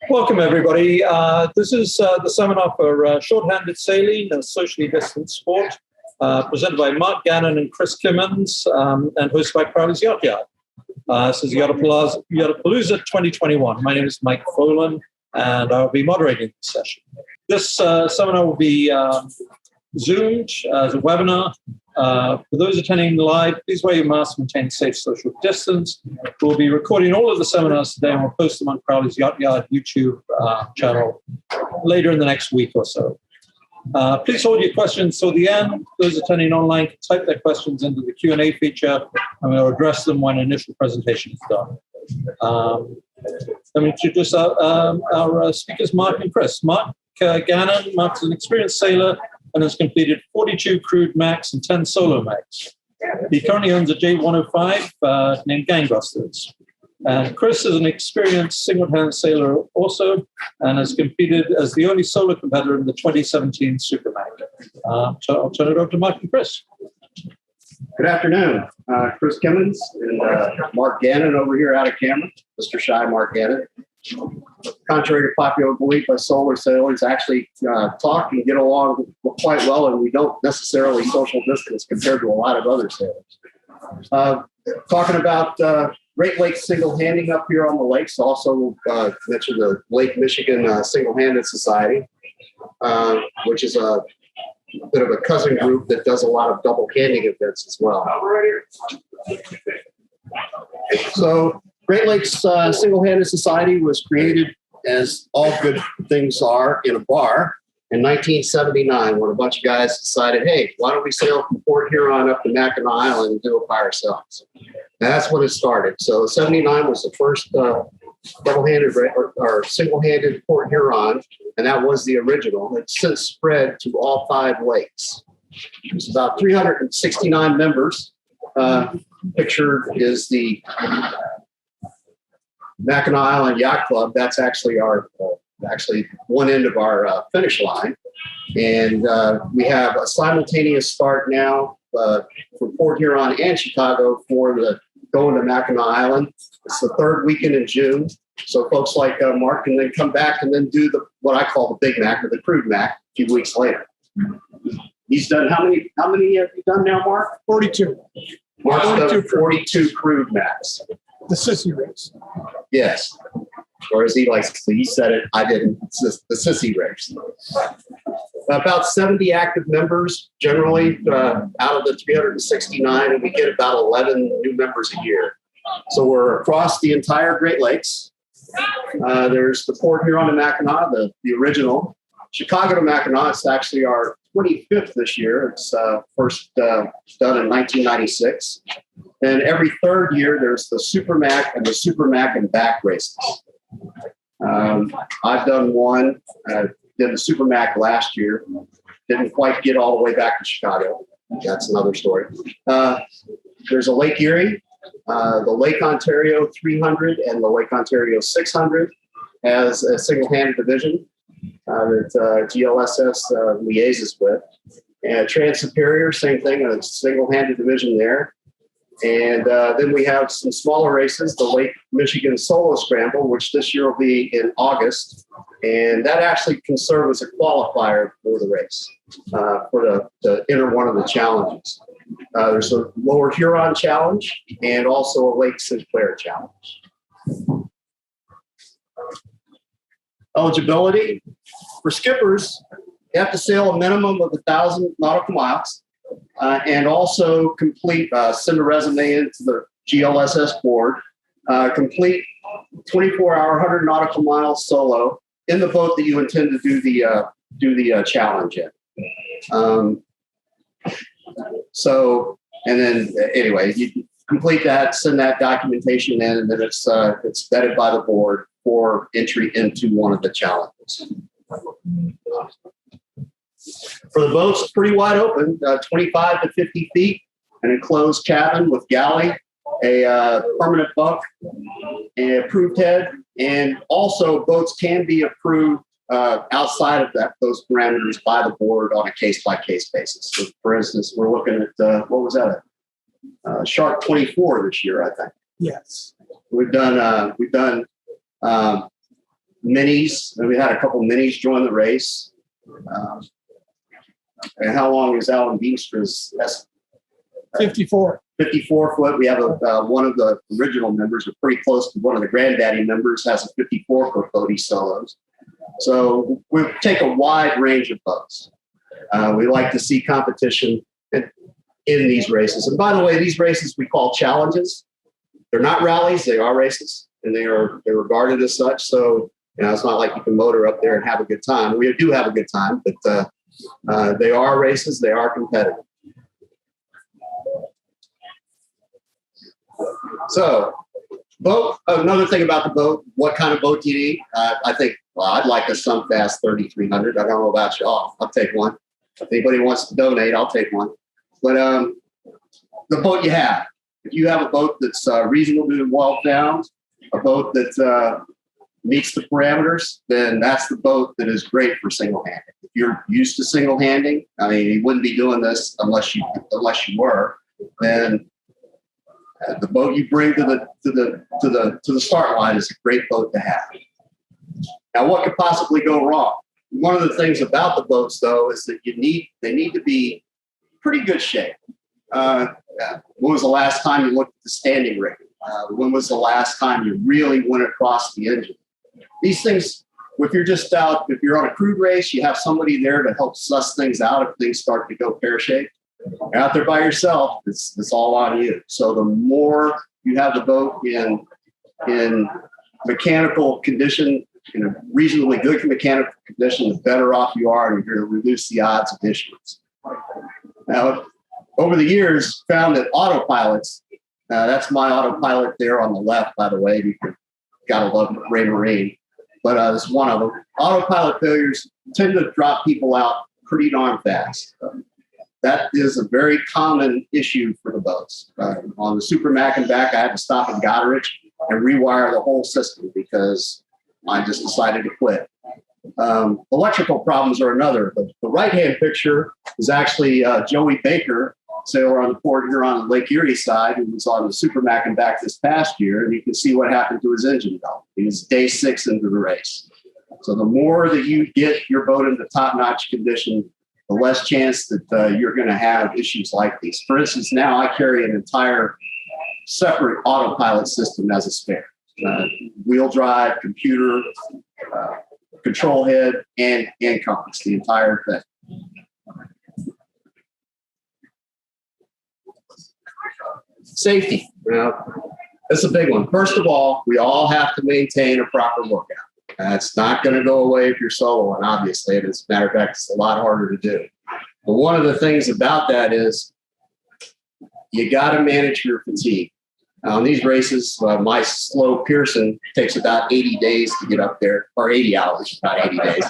Welcome, everybody. This is the seminar for Shorthanded Sailing, a socially distanced sport, presented by Mark Gannon and Kris Kimmons, and hosted by Crowley's Yacht. This is Yachtapalooza 2021. My name is Mike Folan, and I'll be moderating this session. This seminar will be Zoomed as a webinar. For those attending live, please wear your mask and maintain safe social distance. We'll be recording all of the seminars today, and we'll post them on Crowley's Yacht YouTube channel later in the next week or so. Please hold your questions till the end. Those attending online can type their questions into the Q&A feature, and we'll address them when initial presentation is done. Let me introduce our speakers, Mark and Kris. Mark Gannon. Mark is an experienced sailor and has completed 42 crewed Macs and 10 solo Macs. He currently owns a J105 named Gangbusters. And Kris is an experienced single-handed sailor also, and has competed as the only solo competitor in the 2017 Super Mac. So I'll turn it over to Mark and Kris. Good afternoon. Kris Kimmons and Mark Gannon over here out of camera. Mr. Shy Mark Gannon. Contrary to popular belief, us solar sailors actually talk and get along quite well, and we don't necessarily social distance compared to a lot of other sailors. Talking about Great Lakes single-handing up here on the lakes. Also mention the Lake Michigan Single-Handed Society, which is a bit of a cousin group that does a lot of double-handing events as well. So Great Lakes Single-Handed Society was created, as all good things are, in a bar in 1979 when a bunch of guys decided, hey, why don't we sail from Port Huron up to Mackinac Island and do it by ourselves? And that's when it started. So 79 was the first double-handed or single-handed Port Huron, and that was the original. It's since spread to all 5 lakes. There's about 369 members. Pictured is the Mackinaw Island Yacht Club. That's actually our one end of our finish line, and we have a simultaneous start now for Port Huron and Chicago for the going to Mackinaw Island. It's the 3rd weekend in June, so folks like Mark can then come back and then do what I call the Big Mac or the Crude Mac a few weeks later. He's done how many have you done now, Mark? 42. Mark's done 42 Crude Macs. The sissy race. Yes. Or as he likes to say, he said it, I didn't. It's the sissy race. About 70 active members generally out of the 369, and we get about 11 new members a year. So we're across the entire Great Lakes. There's the Port Huron to Mackinac, the original. Chicago to Mackinac is actually our 25th this year. It's first done in 1996. And every 3rd year, there's the Super Mac and the Super Mac and back races. I've done one. I did the Super Mac last year. Didn't quite get all the way back to Chicago. That's another story. There's a Lake Erie, the Lake Ontario 300 and the Lake Ontario 600 as a single-handed division that GLSS liaises with. And Trans-Superior, same thing, a single-handed division there. And then we have some smaller races, the Lake Michigan Solo Scramble, which this year will be in August. And that actually can serve as a qualifier for the race, to enter one of the challenges. There's a Lower Huron Challenge and also a Lake Sinclair Challenge. Eligibility. For skippers, you have to sail a minimum of 1,000 nautical miles. And also send a resume into the GLSS board, complete 24-hour, 100 nautical miles solo in the boat that you intend to do the challenge in. And then anyway, you complete that, send that documentation in, and then it's vetted by the board for entry into one of the challenges. For the boats, pretty wide open, 25 to 50 feet, an enclosed cabin with galley, a permanent bunk, an approved head, and also boats can be approved outside of those parameters by the board on a case-by-case basis. So for instance, we're looking at, what was that? Shark 24 this year, I think. Yes. We've done minis. We had a couple minis join the race. And how long is Alan Beamstra's? 54. 54 foot. We have one of the original members, or pretty close to one of the granddaddy members, has a 54 foot boat he solos. So we take a wide range of boats. We like to see competition in these races. And by the way, these races we call challenges. They're not rallies, they are races, and they're regarded as such. So, it's not like you can motor up there and have a good time. We do have a good time, but they are races, they are competitive. So, boat, another thing about the boat, what kind of boat do you need? I think, I'd like a Sunfast 3300. I don't know about you. I'll take one. If anybody wants to donate, I'll take one. But the boat you have, if you have a boat that's reasonably well found, a boat that meets the parameters, then that's the boat that is great for single-handing. If you're used to single-handing, you wouldn't be doing this unless you were. Then the boat you bring to the start line is a great boat to have. Now, what could possibly go wrong? One of the things about the boats, though, is that they need to be pretty good shape. When was the last time you looked at the standing rig? When was the last time you really went across the engine? These things, if you're on a crude race, you have somebody there to help suss things out if things start to go pear-shaped. You're out there by yourself, it's all on you. So the more you have the boat in mechanical condition, in a reasonably good mechanical condition, the better off you are, and you're going to reduce the odds of issues. Now, over the years, found that autopilots, that's my autopilot there on the left, by the way. You gotta love Ray Marine, but it's one of them. Autopilot failures tend to drop people out pretty darn fast. That is a very common issue for the boats. On the Super Mac and back, I had to stop in Goderich and rewire the whole system because I just decided to quit. Electrical problems are another. The right-hand picture is actually Joey Baker, sailor on the Port Huron and Lake Erie side, who was on the Super Mac and back this past year, and you can see what happened to his engine belt. He was day 6 into the race. So the more that you get your boat into top-notch condition, the less chance that you're going to have issues like these. For instance, now I carry an entire separate autopilot system as a spare. Wheel drive, computer, control head, and compass, the entire thing. Safety. That's a big one. First of all, we all have to maintain a proper lookout. It's not going to go away if you're soloing, obviously. And as a matter of fact, it's a lot harder to do. But one of the things about that is you got to manage your fatigue. On these races, my slow Pearson takes about 80 days to get up there, or 80 hours, not 80 days.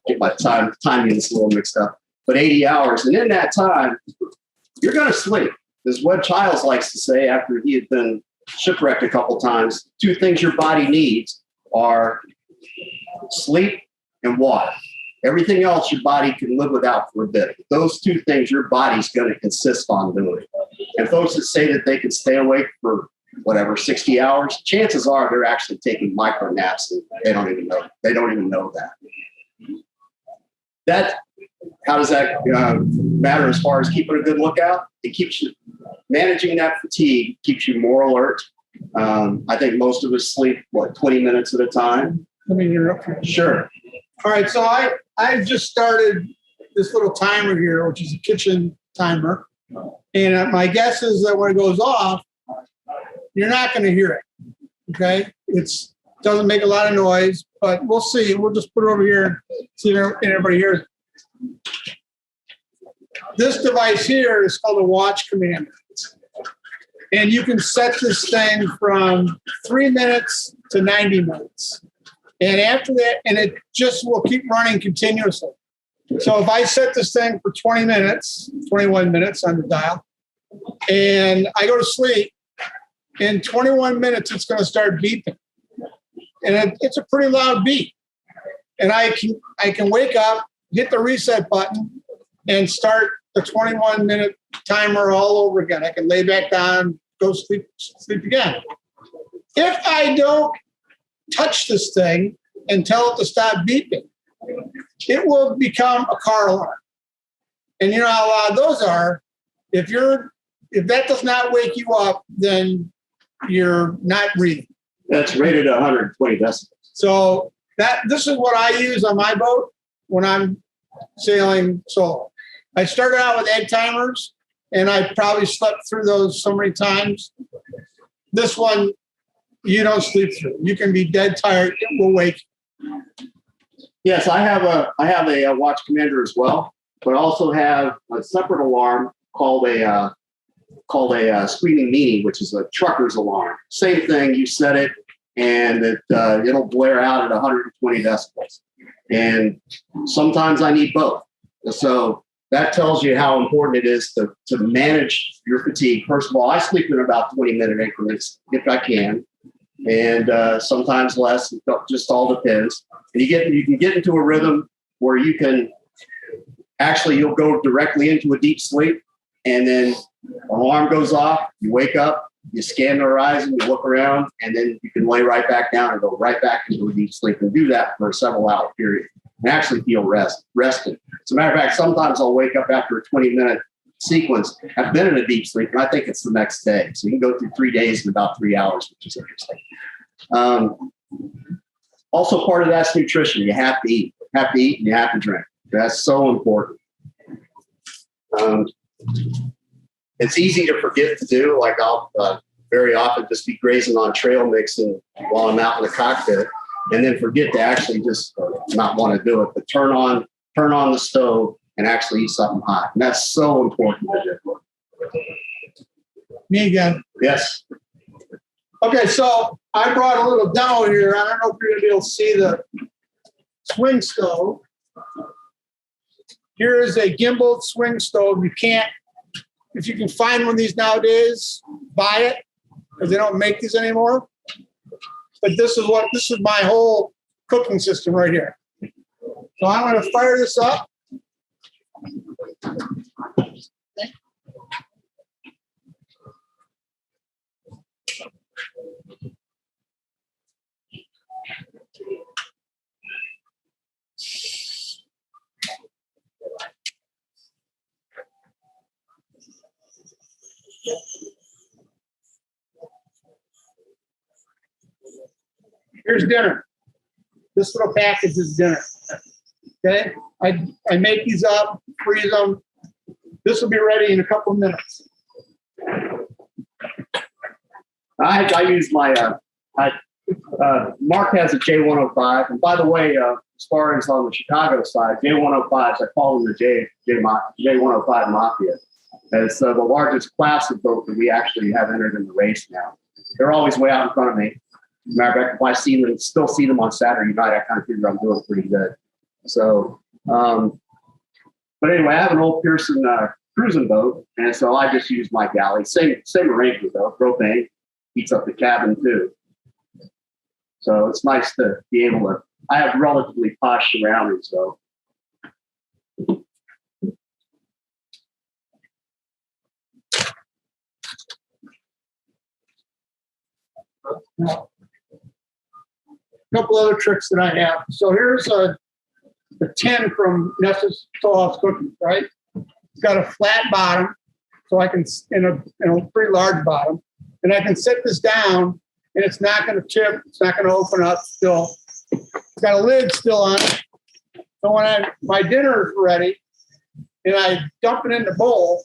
Get my timing is a little mixed up. But 80 hours. And in that time, you're going to sleep. As Webb Childs likes to say after he had been shipwrecked a couple times, 2 things your body needs are sleep and water. Everything else your body can live without for a bit. Those 2 things your body's going to insist on doing. And folks that say that they can stay awake for 60 hours, chances are they're actually taking micro naps and they don't even know. They don't even know that. How does that matter as far as keeping a good lookout? It keeps you managing that fatigue, keeps you more alert. I think most of us sleep 20 minutes at a time. Let me interrupt you. Sure. All right, so I just started this little timer here, which is a kitchen timer. And my guess is that when it goes off, you're not going to hear it. Okay? It doesn't make a lot of noise, but we'll see. We'll just put it over here and see if everybody hears it. This device here is called a watch commander. And you can set this thing from 3 minutes to 90 minutes. And after that, and it just will keep running continuously. So if I set this thing for 20 minutes, 21 minutes on the dial, and I go to sleep, in 21 minutes, it's going to start beeping. And it's a pretty loud beep. And I can wake up, hit the reset button, and start the 21-minute timer all over again. I can lay back down, go sleep again. If I don't touch this thing and tell it to stop beeping, it will become a car alarm. And you know how loud those are. If that does not wake you up, then you're not breathing. That's rated at 120 decibels. So this is what I use on my boat when I'm sailing solo. I started out with egg timers, and I probably slept through those so many times. This one, you don't sleep through. You can be dead tired. It will wake you. Yes, I have a watch commander as well, but I also have a separate alarm called a screaming meanie, which is a trucker's alarm. Same thing. You set it, and it'll blare out at 120 decibels. And sometimes I need both. So that tells you how important it is to manage your fatigue. First of all, I sleep in about 20-minute increments if I can, and sometimes less. It just all depends. And you can get into a rhythm where you can you'll go directly into a deep sleep, and then alarm goes off. You wake up, you scan the horizon, you look around, and then you can lay right back down and go right back into a deep sleep, and do that for a several-hour period and actually feel rested. As a matter of fact, sometimes I'll wake up after a 20-minute sequence. I've been in a deep sleep, and I think it's the next day. So you can go through 3 days in about 3 hours, which is interesting. Also, part of that's nutrition. You have to eat. You have to eat, and you have to drink. That's so important. It's easy to forget to do. Like I'll very often just be grazing on trail mixing while I'm out in the cockpit, and then forget to actually just not want to do it, but turn on the stove and actually eat something hot. And that's so important to do. Me again. Yes. Okay, so I brought a little demo here. I don't know if you're going to be able to see the swing stove. Here is a gimbal swing stove. If you can find one of these nowadays, buy it, because they don't make these anymore. But this is my whole cooking system right here. So I'm going to fire this up. Here's dinner. This little package is dinner. Okay, I make these up, freeze them. This will be ready in a couple of minutes. I use my Mark has a J105, and by the way, as far as on the Chicago side, J105s, I call them the J105 Mafia. It's the largest class of boat that we actually have entered in the race now. They're always way out in front of me. Matter of fact, if I still see them on Saturday night, I kind of figure I'm doing pretty good. So, but anyway, I have an old Pearson cruising boat, and so I just use my galley. Same arrangement though. Propane heats up the cabin too. So it's nice to be able to. I have relatively posh surroundings though. A couple other tricks that I have. So here's a tin from Nessa's Toll House Cooking, right? It's got a flat bottom, so I can, in a pretty large bottom, and I can set this down, and it's not going to tip. It's not going to open up still. It's got a lid still on it. So when my dinner is ready, and I dump it in the bowl,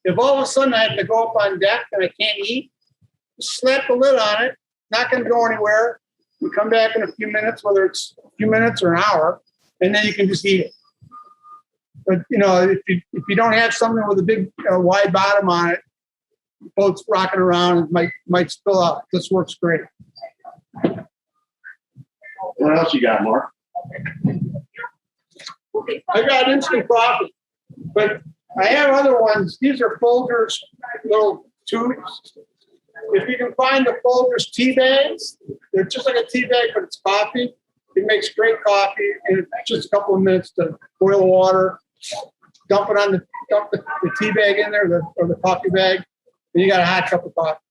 if all of a sudden I have to go up on deck and I can't eat, slap the lid on it. Not going to go anywhere. You come back in a few minutes, whether it's a few minutes or an hour, and then you can just eat it. But if you don't have something with a big wide bottom on it, the boat's rocking around, it might spill out. This works great. What else you got, Mark? I got instant coffee, but I have other ones. These are Folgers little tubes. If you can find the Folgers tea bags, they're just like a tea bag, but it's coffee. It makes great coffee, and it's just a couple of minutes to boil the water, dump the tea bag in there, or the coffee bag, and you got a hot cup of coffee.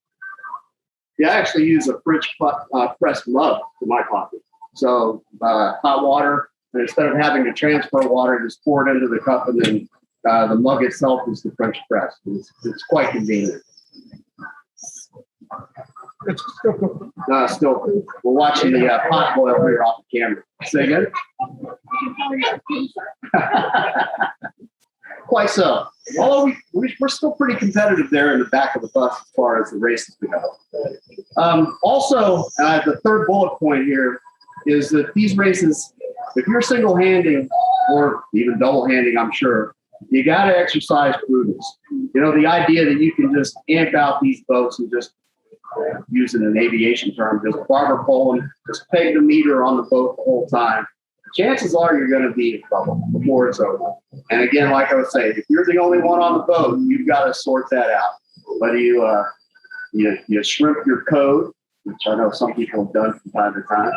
Yeah, I actually use a French press mug for my coffee. So hot water, and instead of having to transfer water, just pour it into the cup, and then the mug itself is the French press. It's quite convenient. It's still cooking. Still, we're watching the pot boil here off the camera. Say again? Quite so. Although we're still pretty competitive there in the back of the bus as far as the races go. Also, the third bullet point here is that these races, if you're single-handing or even double-handing, I'm sure, you got to exercise prudence. You know, the idea that you can just amp out these boats and just, using an aviation term, just barber pole them, just peg the meter on the boat the whole time, chances are you're going to be in trouble before it's over. And again, like I was saying, if you're the only one on the boat, you've got to sort that out. Whether you shrimp your code, which I know some people have done from time to time,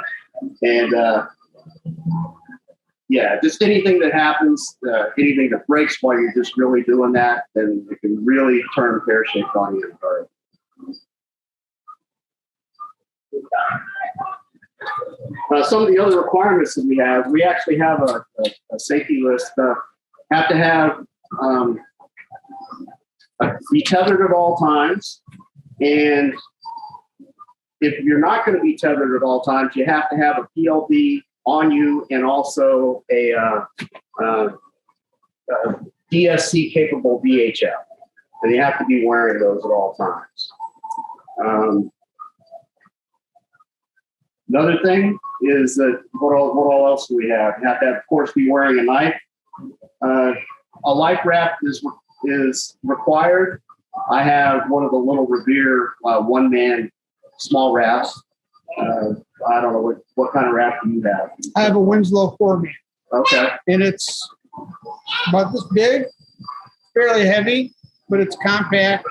and yeah, just anything that happens, anything that breaks while you're just really doing that, then it can really turn pear-shaped on you. Some of the other requirements that we actually have a safety list. Have to have be tethered at all times, and if you're not going to be tethered at all times, you have to have a PLB on you and also a DSC capable VHF, and you have to be wearing those at all times. Another thing is that what all else do we have? You have to, of course, be wearing a knife. A life raft is required. I have one of the little Revere one-man small rafts. I don't know what kind of raft do you have? I have a Winslow 4-man. Okay. And it's about this big, fairly heavy, but it's compact.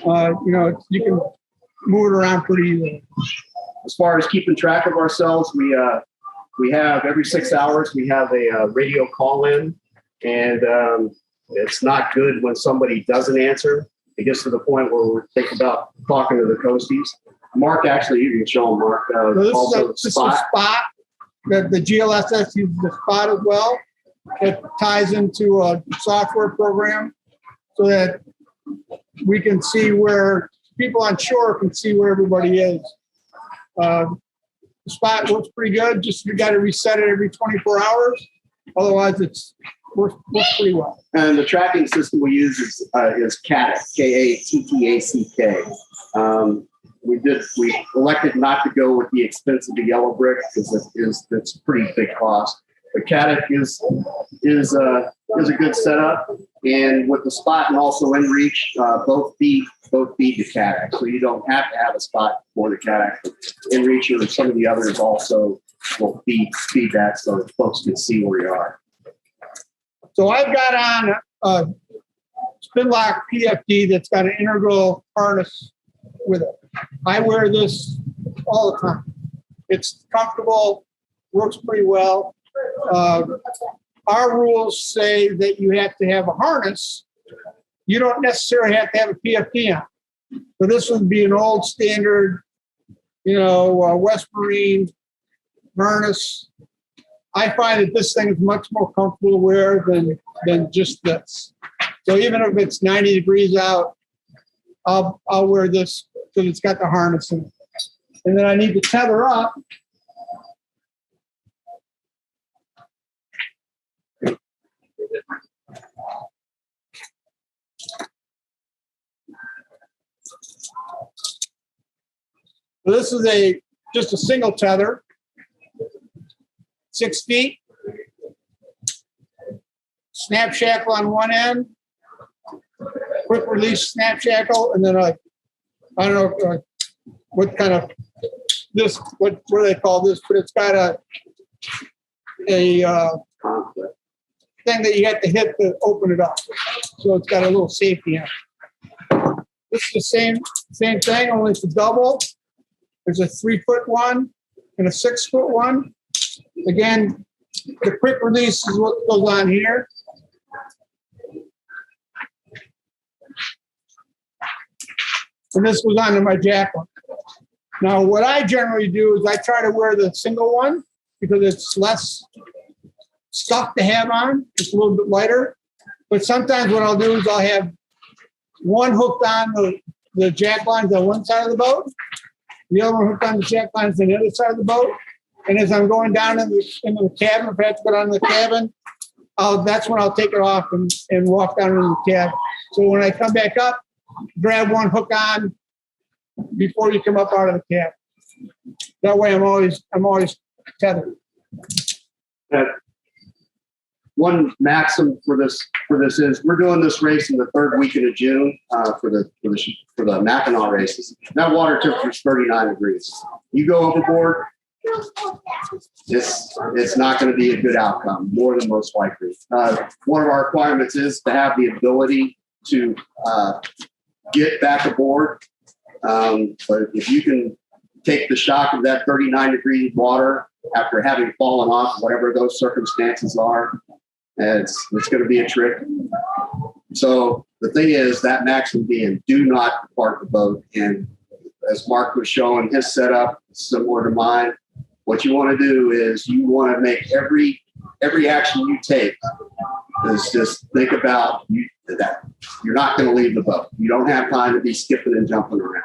You can move it around pretty easily. As far as keeping track of ourselves, we have every 6 hours we have a radio call in, and it's not good when somebody doesn't answer. It gets to the point where we're thinking about talking to the coasties. Mark, actually, you can show them, Mark. This is a spot that the GLSS uses the spot as well. It ties into a software program so that we can see where people on shore can see where everybody is. The spot works pretty good. Just you got to reset it every 24 hours. Otherwise, it's works pretty well. And the tracking system we use is Kattack, Kattack. We elected not to go with the expense of the yellow brick because it's a pretty big cost. But Kattack is a good setup, and with the spot and also inReach, both feed to Kattack, so you don't have to have a spot for the Kattack. inReach or some of the others also will feed that so that folks can see where you are. So I've got on a Spinlock PFD that's got an integral harness with it. I wear this all the time. It's comfortable, works pretty well. Our rules say that you have to have a harness. You don't necessarily have to have a PFD on. So this would be an old standard, West Marine harness. I find that this thing is much more comfortable to wear than just this. So even if it's 90 degrees out, I'll wear this because it's got the harness in it. And then I need to tether up. So this is just a single tether, 6 feet, snap shackle on one end, quick release snap shackle, and then I don't know what kind of this, what do they call this, but it's got a thing that you have to hit to open it up. So it's got a little safety in it. This is the same thing, only it's a double. There's a 3-foot one and a 6-foot one. Again, the quick release is what goes on here. And this goes onto my jackal. Now, what I generally do is I try to wear the single one because it's less stuff to have on. It's a little bit lighter. But sometimes what I'll do is I'll have one hooked on the jack lines on one side of the boat, the other one hooked on the jack lines on the other side of the boat. And as I'm going down into the cabin, if I have to go down to the cabin, that's when I'll take it off and walk down into the cab. So when I come back up, grab one hook on before you come up out of the cab. That way I'm always tethered. One maxim for this is we're doing this race in the third weekend of June for the Mackinaw races. That water temperature is 39 degrees. You go overboard, it's not going to be a good outcome, more than most likely. One of our requirements is to have the ability to get back aboard. But if you can take the shock of that 39-degree water after having fallen off, whatever those circumstances are, it's going to be a trick. So the thing is, that maximum being, do not depart the boat. And as Mark was showing, his setup is similar to mine. What you want to do is you want to make every action you take is just think about that you're not going to leave the boat. You don't have time to be skipping and jumping around.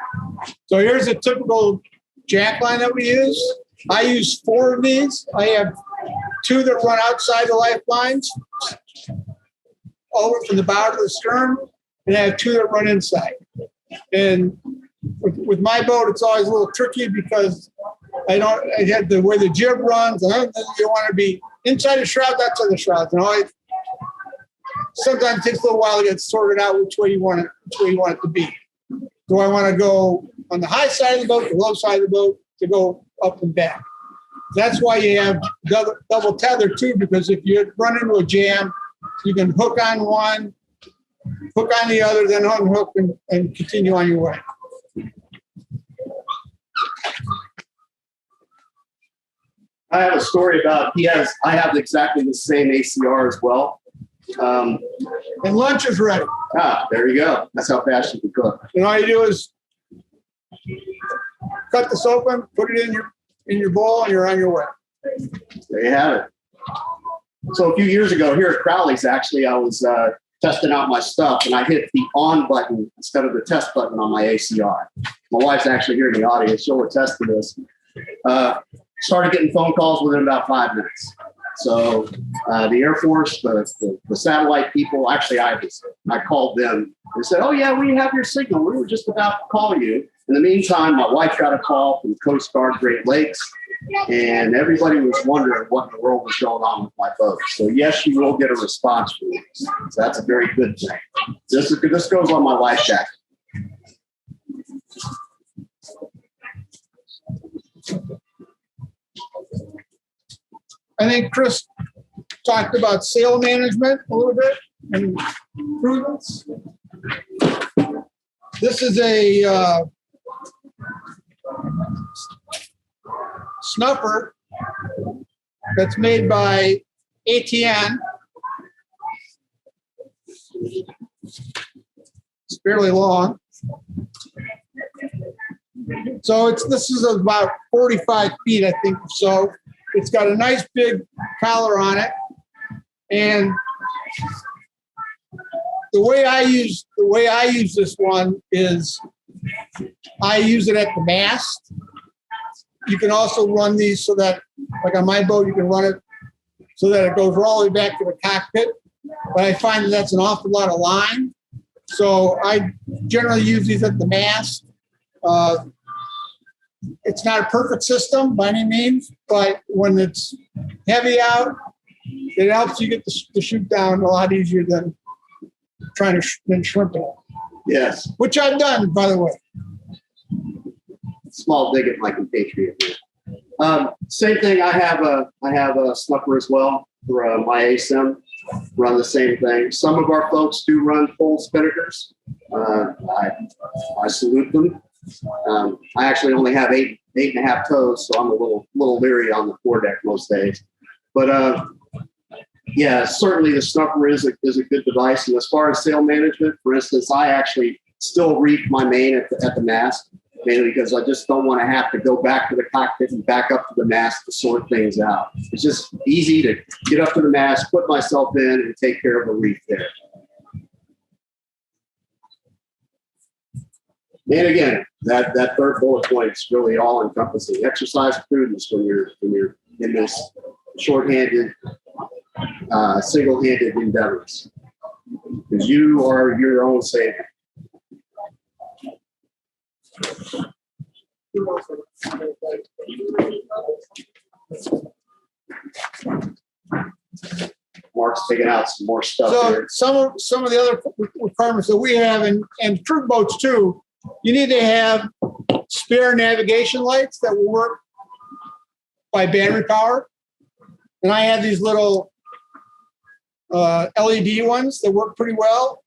So here's a typical jack line that we use. I use 4 of these. I have 2 that run outside the lifelines, over from the bow to the stern, and I have 2 that run inside. And with my boat, it's always a little tricky because I had the way the jib runs. And you want to be inside the shroud, outside the shroud. And sometimes it takes a little while to get sorted out which way you want it to be. Do I want to go on the high side of the boat, the low side of the boat, to go up and back? That's why you have double tether too, because if you run into a jam, you can hook on one, hook on the other, then unhook and continue on your way. I have a story about I have exactly the same ACR as well. And lunch is ready. There you go. That's how fast you can cook. And all you do is cut this open, put it in your bowl, and you're on your way. There you have it. So a few years ago here at Crowley's, actually, I was testing out my stuff, and I hit the on button instead of the test button on my ACR. My wife's actually here in the audience. She'll attest to this. Started getting phone calls within about 5 minutes. So the Air Force, the satellite people, actually I called them and said, oh yeah, we have your signal. We were just about to call you. In the meantime, my wife got a call from Coast Guard Great Lakes, and everybody was wondering what in the world was going on with my boat. So yes, you will get a response from this. So that's a very good thing. This goes on my life jacket. I think Kris talked about sail management a little bit and prudence. This is a snuffer that's made by ATN. It's fairly long. So this is about 45 feet, I think. So it's got a nice big collar on it. And the way I use this one is I use it at the mast. You can also run these so that, like on my boat, you can run it so that it goes all the way back to the cockpit. But I find that that's an awful lot of line. So I generally use these at the mast. It's not a perfect system by any means, but when it's heavy out, it helps you get the chute down a lot easier than trying to shrimp it. Yes. Which I've done, by the way. Small dig at my compatriot here. Same thing. I have a snuffer as well for my ASIM. Run the same thing. Some of our folks do run full spinnakers. I salute them. I actually only have 8.5 toes, so I'm a little leery on the foredeck most days. But yeah, certainly the snuffer is a good device. And as far as sail management, for instance, I actually still reef my main at the mast. mainly because I just don't want to have to go back to the cockpit and back up to the mast to sort things out. It's just easy to get up to the mast, put myself in, and take care of a reef there. And again, that third bullet point is really all encompassing. Exercise prudence when you're in this shorthanded, single-handed endeavors, because you are your own savior. Mark's taking out some more stuff here. So some of the other requirements that we have, and crude boats too, you need to have spare navigation lights that will work by battery power. And I have these little LED ones that work pretty well.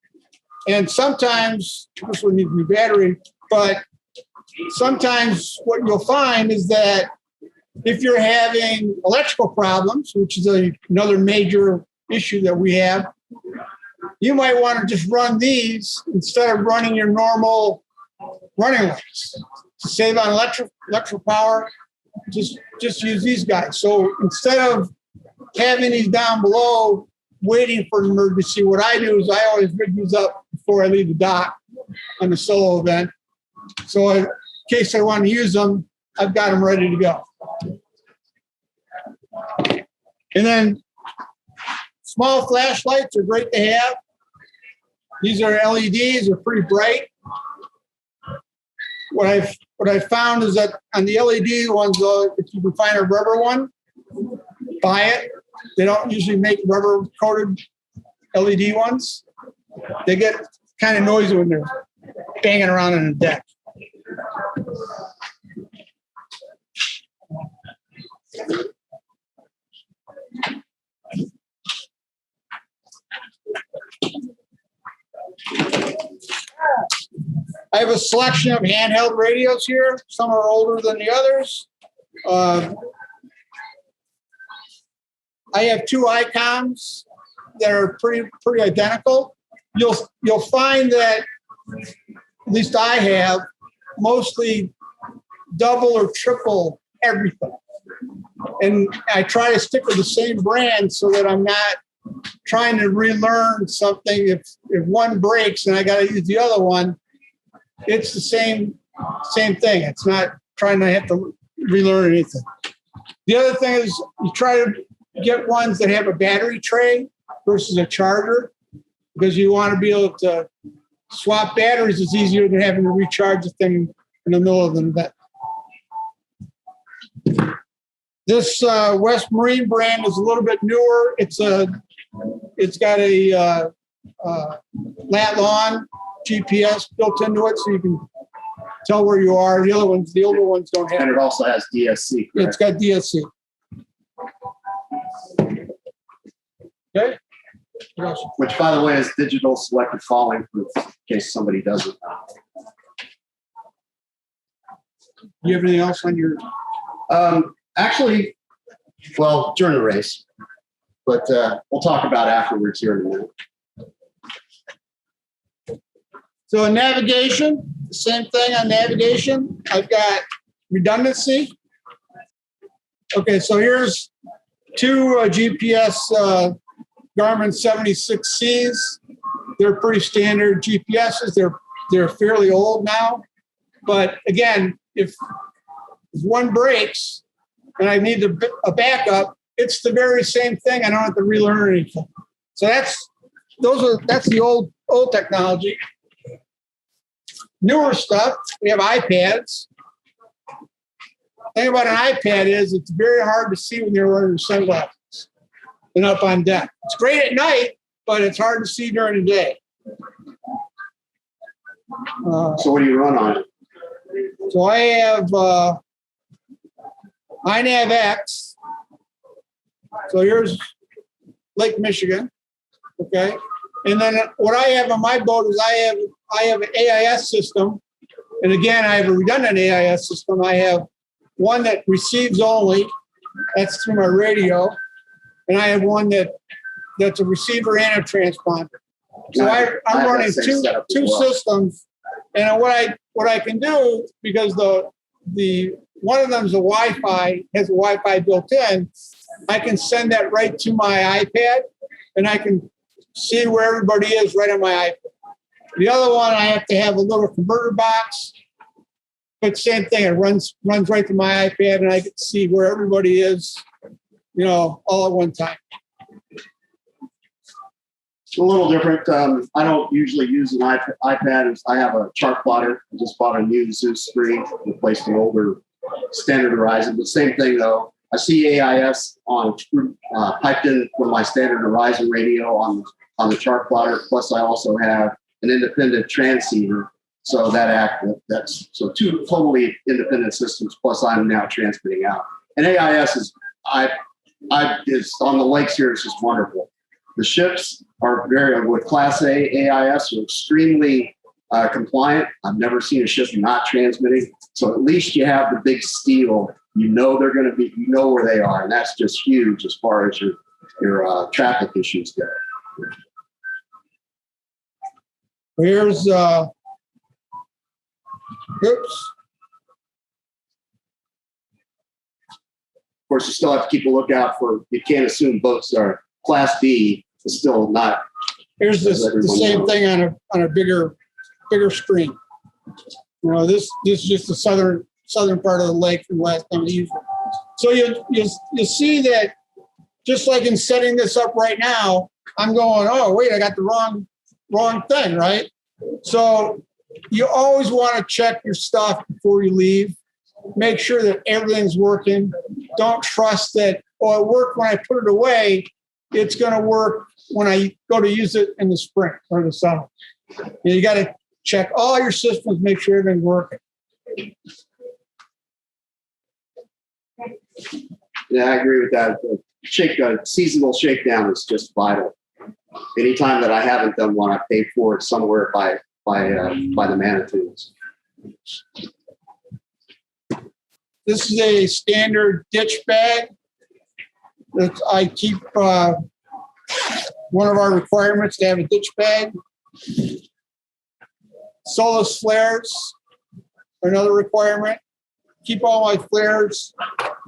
And sometimes, this would need to be battery, but sometimes what you'll find is that if you're having electrical problems, which is another major issue that we have, you might want to just run these instead of running your normal running lights. To save on electrical power, just use these guys. So instead of having these down below, waiting for an emergency, what I do is I always rig these up before I leave the dock on the solo event. So in case I want to use them, I've got them ready to go. And then small flashlights are great to have. These are LEDs, they're pretty bright. What I've found is that on the LED ones, though, if you can find a rubber one, buy it. They don't usually make rubber coated LED ones. They get kind of noisy when they're banging around on the deck. I have a selection of handheld radios here. Some are older than the others. I have two icons that are pretty identical. You'll find that, at least I have, mostly double or triple everything. And I try to stick with the same brand so that I'm not trying to relearn something. If one breaks and I got to use the other one, it's the same thing. It's not trying to have to relearn anything. The other thing is you try to get ones that have a battery tray versus a charger, because you want to be able to swap batteries. It's easier than having to recharge the thing in the middle of an event. This West Marine brand is a little bit newer. It's got a lat long GPS built into it, so you can tell where you are. The older ones don't have. And it also has DSC. Correct? It's got DSC. Okay. Which, by the way, is digital selective falling proof, in case somebody doesn't know. Do you have anything else on your? Actually, well, during the race, but we'll talk about afterwards here in a minute. So in navigation, the same thing on navigation. I've got redundancy. Okay, so here's two GPS Garmin 76Cs. They're pretty standard GPSs. They're fairly old now. But again, if one breaks and I need a backup, it's the very same thing. I don't have to relearn anything. So that's the old technology. Newer stuff, we have iPads. The thing about an iPad is it's very hard to see when you're wearing sunglasses and up on deck. It's great at night, but it's hard to see during the day. So what do you run on it? So I have iNavX. So here's Lake Michigan, okay? And then what I have on my boat is I have an AIS system. And again, I have a redundant AIS system. I have one that receives only. That's through my radio. And I have one that's a receiver and a transponder. So I'm running two systems And what I can do, because the one of them's a Wi-Fi, has a Wi-Fi built in, I can send that right to my iPad, and I can see where everybody is right on my iPad. The other one, I have to have a little converter box, but same thing, it runs right to my iPad, and I can see where everybody is, all at one time. It's a little different. I don't usually use an iPad. I have a chart plotter. I just bought a new Zeus screen, replaced an older standard Horizon. But same thing though. I see AIS on piped in from my standard Horizon radio on the chart plotter. Plus, I also have an independent transceiver. So that's two totally independent systems. Plus, I'm now transmitting out. And AIS is on the lakes here. It's just wonderful. The ships are with Class A AIS are extremely compliant. I've never seen a ship not transmitting. So at least you have the big steel. They're going to be. Where they are, and that's just huge as far as your traffic issues go. Here's oops. Of course, you still have to keep a lookout for. You can't assume boats are Class B. It's still not. Here's the same thing on a bigger screen. This is just the southern part of the lake from last time we used it. So you see that just like in setting this up right now, I'm going, oh wait, I got the wrong thing, right? So you always want to check your stuff before you leave. Make sure that everything's working. Don't trust that, oh, it worked when I put it away. It's going to work when I go to use it in the spring or the summer. You got to check all your systems, make sure everything's working. Yeah, I agree with that. Seasonal shakedown is just vital. Anytime that I haven't done one, I paid for it somewhere by the Manitous. This is a standard ditch bag that I keep. One of our requirements to have a ditch bag. Solus flares are another requirement. Keep all my flares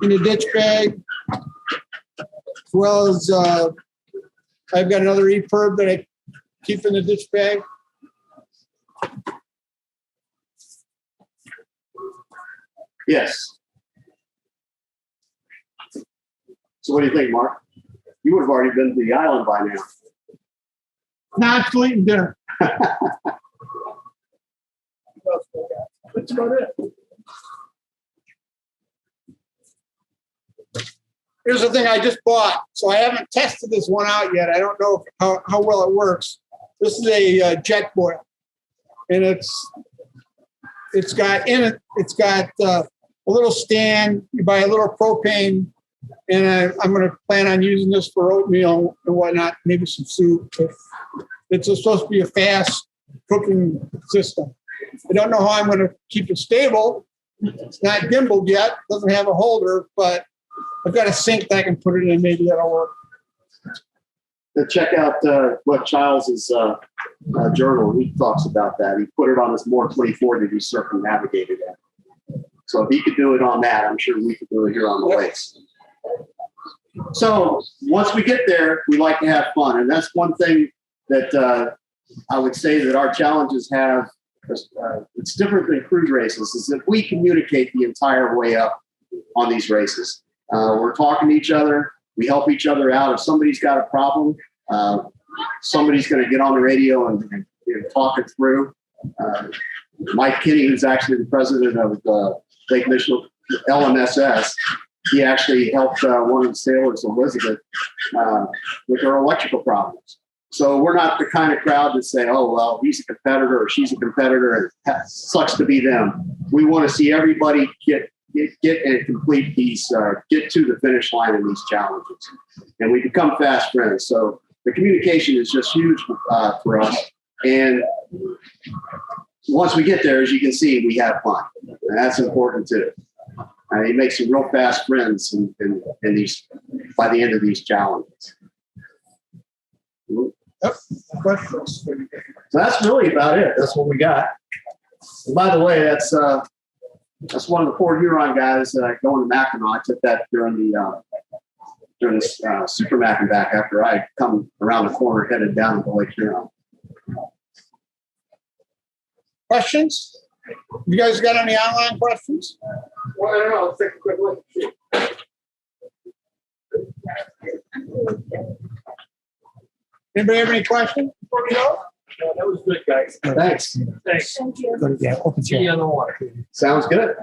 in a ditch bag, as well as I've got another EPIRB that I keep in the ditch bag. Yes. So what do you think, Mark? You would have already been to the island by now. Not eating dinner. That's about it. Here's the thing I just bought. So I haven't tested this one out yet. I don't know how well it works. This is a jet boil, and it's got a little stand. You buy a little propane, and I'm going to plan on using this for oatmeal and whatnot, maybe some soup. It's supposed to be a fast cooking system. I don't know how I'm going to keep it stable. It's not gimbaled yet. Doesn't have a holder, but I've got a sink that I can put it in. Maybe that'll work. Check out what Childs' journal. He talks about that. He put it on his More 24 that he circumnavigated at. So if he could do it on that, I'm sure we could do it here on the lakes. So once we get there, we like to have fun. And that's one thing that I would say that our challenges have. It's different than cruise races, is that we communicate the entire way up on these races. We're talking to each other. We help each other out. If somebody's got a problem, somebody's going to get on the radio and talk it through. Mike Kinney, who's actually the president of Lake Michigan LMSS, he actually helped one of the sailors, Elizabeth, with her electrical problems. So we're not the kind of crowd to say, oh, well, he's a competitor or she's a competitor and it sucks to be them. We want to see everybody get and complete these, get to the finish line in these challenges. And we become fast friends. So the communication is just huge for us. And once we get there, as you can see, we have fun. And that's important too. You make some real fast friends in these by the end of these challenges. Yep. So that's really about it. That's what we got. And by the way, that's one of the Port Huron guys going to Mackinaw. I took that during this Super Mac and back after I come around the corner headed down to Lake Huron. Questions? You guys got any online questions? Well, I don't know. Let's take a quick look. Anybody have any questions before we go? No, that was good, guys. Thanks. Thanks. Go to, yeah, open See you chair. on the water. Sounds good.